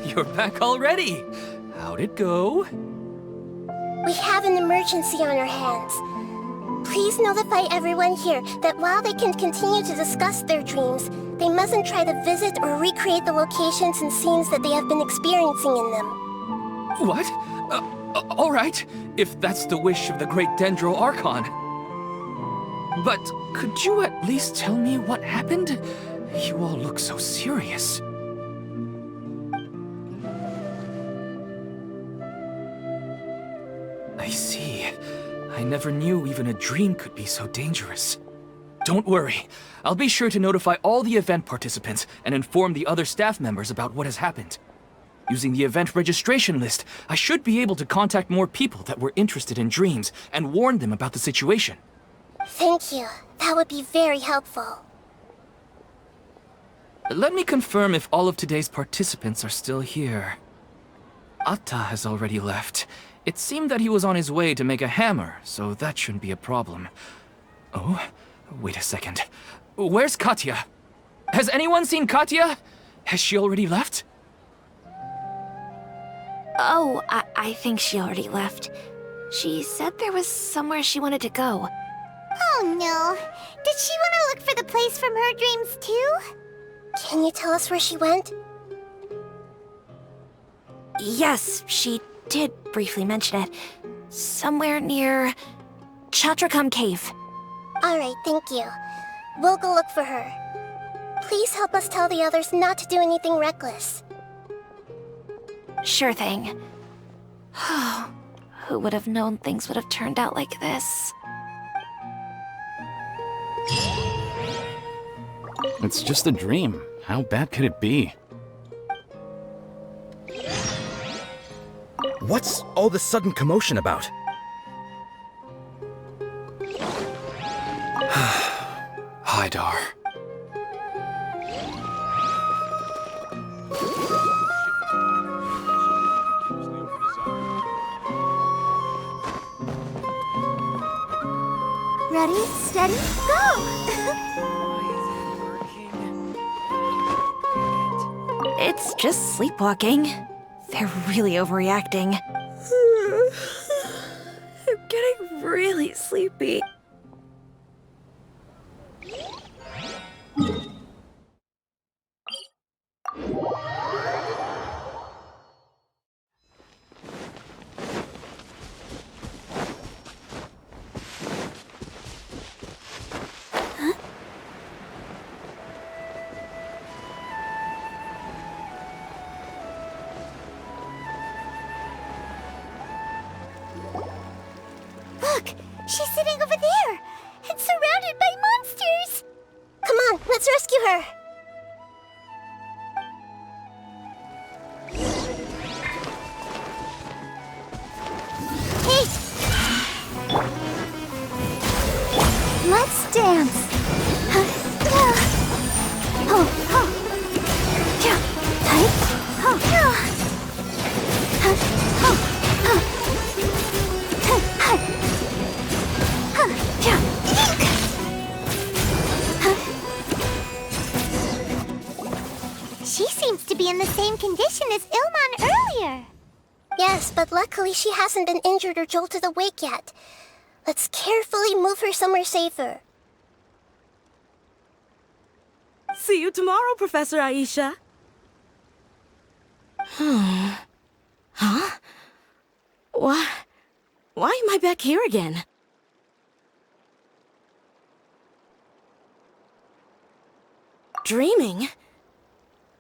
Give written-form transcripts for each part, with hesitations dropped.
you're back already. How'd it go? We have an emergency on our hands. Please notify everyone here that while they can continue to discuss their dreams, they mustn't try to visit or recreate the locations and scenes that they have been experiencing in them. What? All right, if that's the wish of the great Dendro Archon. But could you at least tell me what happened? You all look so serious. I see. I never knew even a dream could be so dangerous. Don't worry. I'll be sure to notify all the event participants and inform the other staff members about what has happened. Using the event registration list, I should be able to contact more people that were interested in dreams and warn them about the situation. Thank you. That would be very helpful. Let me confirm if all of today's participants are still here. Atta has already left. It seemed that he was on his way to make a hammer, so that shouldn't be a problem. Oh, wait a second. Where's Katya? Has anyone seen Katya? Has she already left? Oh, I think she already left. She said there was somewhere she wanted to go. Oh no. Did she want to look for the place from her dreams too? Can you tell us where she went? Yes, she did briefly mention it. Somewhere near Chatrakam Cave. Alright, thank you. We'll go look for her. Please help us tell the others not to do anything reckless. Sure thing. Who would have known things would have turned out like this? It's just a dream. How bad could it be? What's all this sudden commotion about? Haidar. Ready, steady, go! It's just sleepwalking. They're really overreacting. I'm getting really sleepy. Look, she's sitting over there and surrounded by monsters. Come on, let's rescue her! Hey! Let's dance. Oh, oh. Yeah. Hey. Oh, yeah. Oh, oh. She seems to be in the same condition as Ilman earlier. Yes, but luckily she hasn't been injured or jolted awake yet. Let's carefully move her somewhere safer. See you tomorrow, Professor Aisha. Huh? Why am I back here again? Dreaming?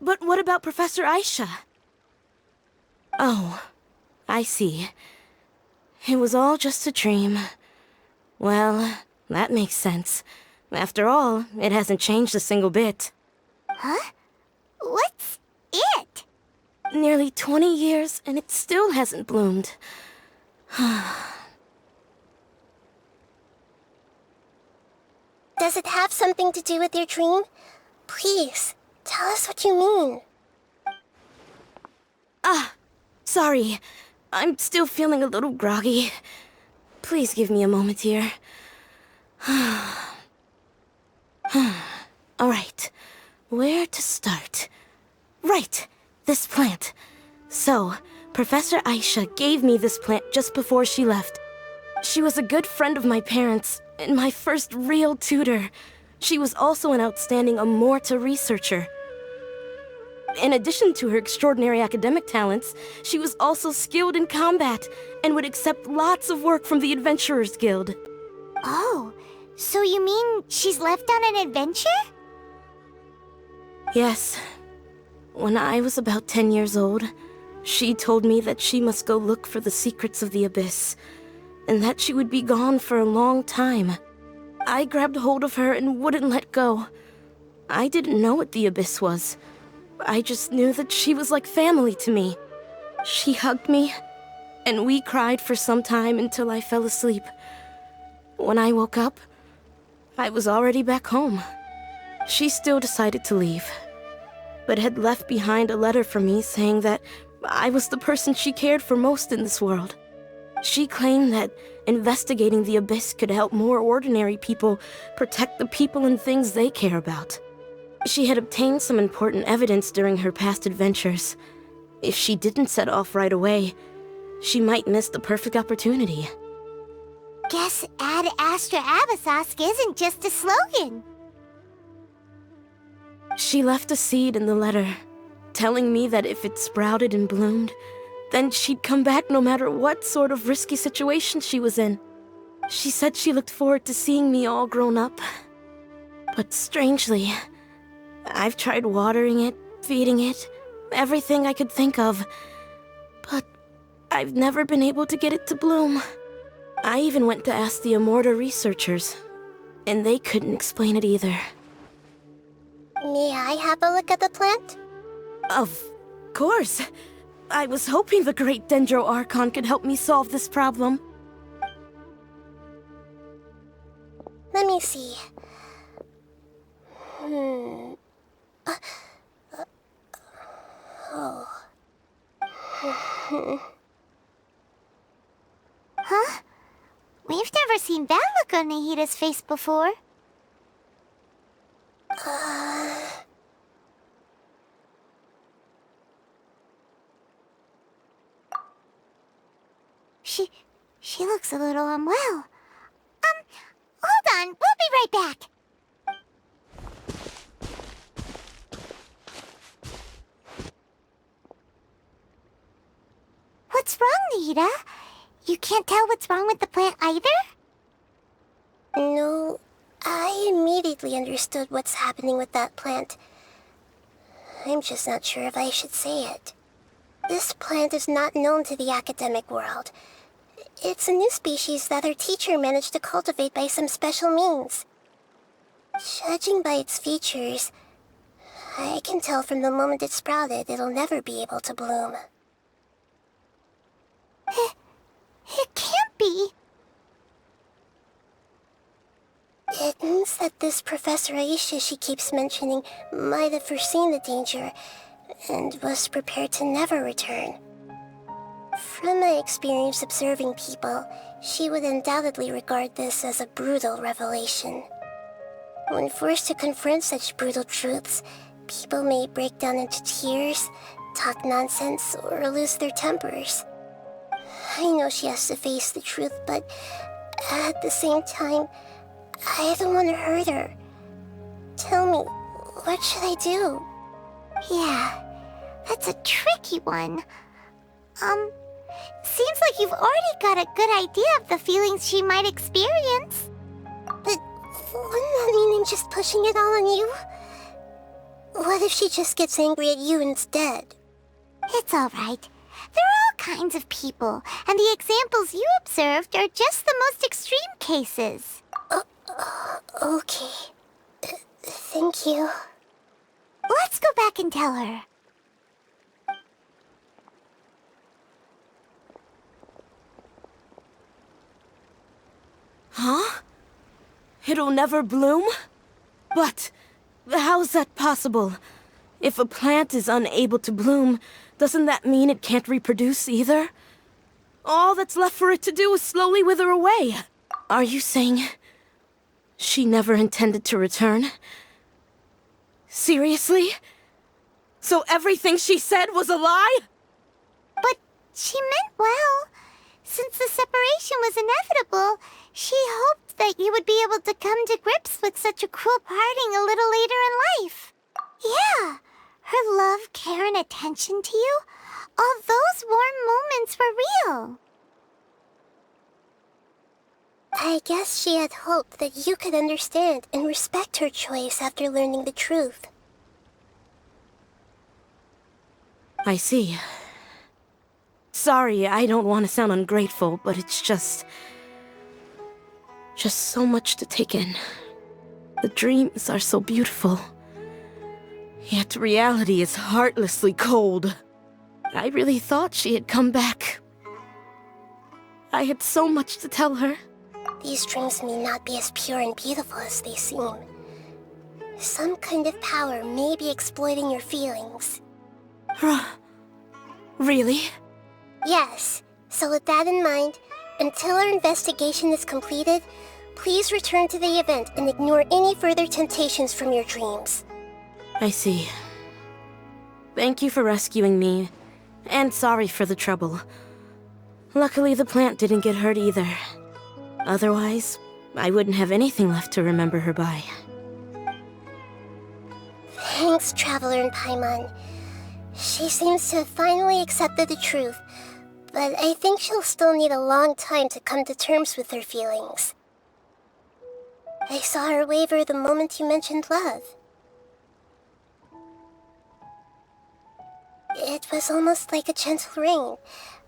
But what about Professor Aisha? Oh, I see. It was all just a dream. Well, that makes sense. After all, it hasn't changed a single bit. Huh? What's it? Nearly 20 years, and it still hasn't bloomed. Does it have something to do with your dream? Please, tell us what you mean. Sorry. I'm still feeling a little groggy. Please give me a moment here. Alright. Where to start? Right. this plant. So, Professor Aisha gave me this plant just before she left. She was a good friend of my parents, and my first real tutor. She was also an outstanding Amorta researcher. In addition to her extraordinary academic talents, she was also skilled in combat, and would accept lots of work from the Adventurers Guild. Oh, so you mean she's left on an adventure? Yes. When I was about 10 years old, she told me that she must go look for the secrets of the Abyss, and that she would be gone for a long time. I grabbed hold of her and wouldn't let go. I didn't know what the Abyss was. I just knew that she was like family to me. She hugged me, and we cried for some time until I fell asleep. When I woke up, I was already back home. She still decided to leave, but had left behind a letter for me saying that I was the person she cared for most in this world. She claimed that investigating the Abyss could help more ordinary people protect the people and things they care about. She had obtained some important evidence during her past adventures. If she didn't set off right away, she might miss the perfect opportunity. Guess Ad Astra Abyssosque isn't just a slogan. She left a seed in the letter, telling me that if it sprouted and bloomed, then she'd come back no matter what sort of risky situation she was in. She said she looked forward to seeing me all grown up. But strangely, I've tried watering it, feeding it, everything I could think of. But I've never been able to get it to bloom. I even went to ask the Amorta researchers, and they couldn't explain it either. May I have a look at the plant? Of course. I was hoping the Great Dendro Archon could help me solve this problem. Let me see. Huh? We've never seen that look on Nahida's face before. She looks a little unwell. Hold on, we'll be right back. What's wrong, Nahida? You can't tell what's wrong with the plant either? No, I immediately understood what's happening with that plant. I'm just not sure if I should say it. This plant is not known to the academic world. It's a new species that our teacher managed to cultivate by some special means. Judging by its features, I can tell from the moment it sprouted it'll never be able to bloom. It can't be. It means that this Professor Aisha she keeps mentioning might have foreseen the danger and was prepared to never return. From my experience observing people, she would undoubtedly regard this as a brutal revelation. When forced to confront such brutal truths, people may break down into tears, talk nonsense, or lose their tempers. I know she has to face the truth, but at the same time, I don't want to hurt her. Tell me, what should I do? Yeah, that's a tricky one. Seems like you've already got a good idea of the feelings she might experience. But wouldn't that mean I'm just pushing it all on you? What if she just gets angry at you instead? It's all right. There are all kinds of people, and the examples you observed are just the most extreme cases. Okay. Thank you. Let's go back and tell her. Huh? It'll never bloom? But how's that possible? If a plant is unable to bloom, doesn't that mean it can't reproduce either? All that's left for it to do is slowly wither away. Are you saying she never intended to return? Seriously? So everything she said was a lie? But she meant well. Since the separation was inevitable, she hoped that you would be able to come to grips with such a cruel parting a little later in life. Yeah, her love, care, and attention to you, all those warm moments were real. I guess she had hoped that you could understand and respect her choice after learning the truth. I see. Sorry, I don't want to sound ungrateful, but it's just so much to take in. The dreams are so beautiful. Yet reality is heartlessly cold. I really thought she had come back. I had so much to tell her. These dreams may not be as pure and beautiful as they seem. Some kind of power may be exploiting your feelings. Really? Yes, so with that in mind, until our investigation is completed, please return to the event and ignore any further temptations from your dreams. I see. Thank you for rescuing me, and sorry for the trouble. Luckily, the plant didn't get hurt either. Otherwise, I wouldn't have anything left to remember her by. Thanks, Traveler in Paimon. She seems to have finally accepted the truth, but I think she'll still need a long time to come to terms with her feelings. I saw her waver the moment you mentioned love. It was almost like a gentle rain,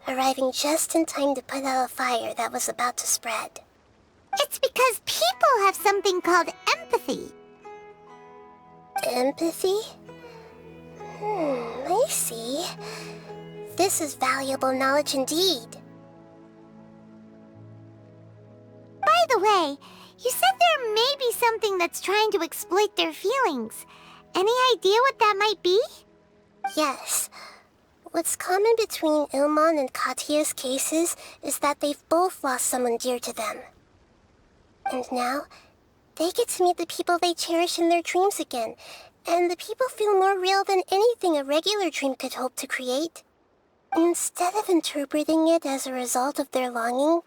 arriving just in time to put out a fire that was about to spread. It's because people have something called empathy. Empathy? I see. This is valuable knowledge indeed. By the way, you said there may be something that's trying to exploit their feelings. Any idea what that might be? Yes. What's common between Ilmon and Katia's cases is that they've both lost someone dear to them. And now, they get to meet the people they cherish in their dreams again, and the people feel more real than anything a regular dream could hope to create. Instead of interpreting it as a result of their longing,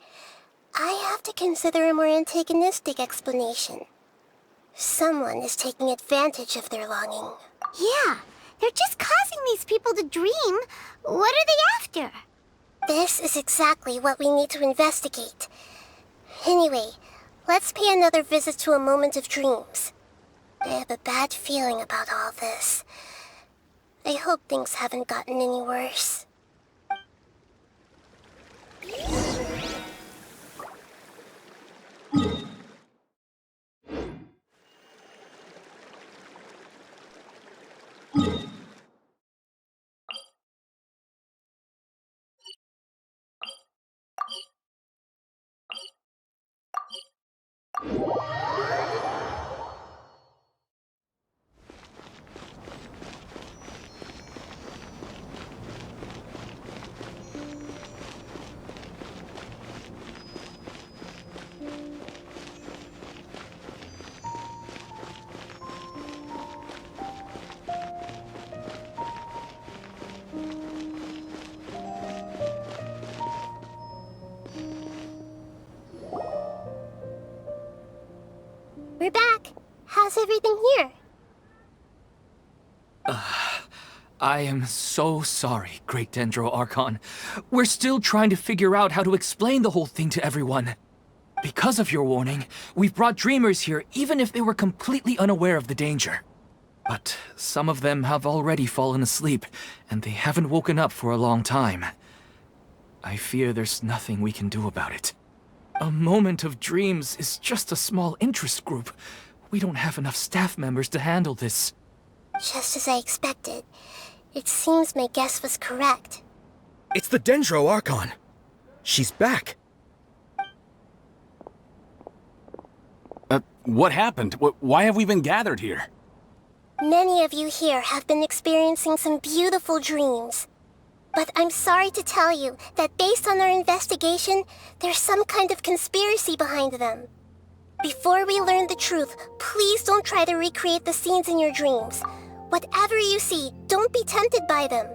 I have to consider a more antagonistic explanation. Someone is taking advantage of their longing. Yeah, they're just causing these people to dream. What are they after? This is exactly what we need to investigate. Anyway, let's pay another visit to a moment of dreams. I have a bad feeling about all this. I hope things haven't gotten any worse. We're back. How's everything here? I am so sorry, Great Dendro Archon. We're still trying to figure out how to explain the whole thing to everyone. Because of your warning, we've brought dreamers here even if they were completely unaware of the danger. But some of them have already fallen asleep, and they haven't woken up for a long time. I fear there's nothing we can do about it. A moment of dreams is just a small interest group. We don't have enough staff members to handle this. Just as I expected. It seems my guess was correct. It's the Dendro Archon. She's back. What happened? Why have we been gathered here? Many of you here have been experiencing some beautiful dreams. But I'm sorry to tell you that based on our investigation, there's some kind of conspiracy behind them. Before we learn the truth, please don't try to recreate the scenes in your dreams. Whatever you see, don't be tempted by them.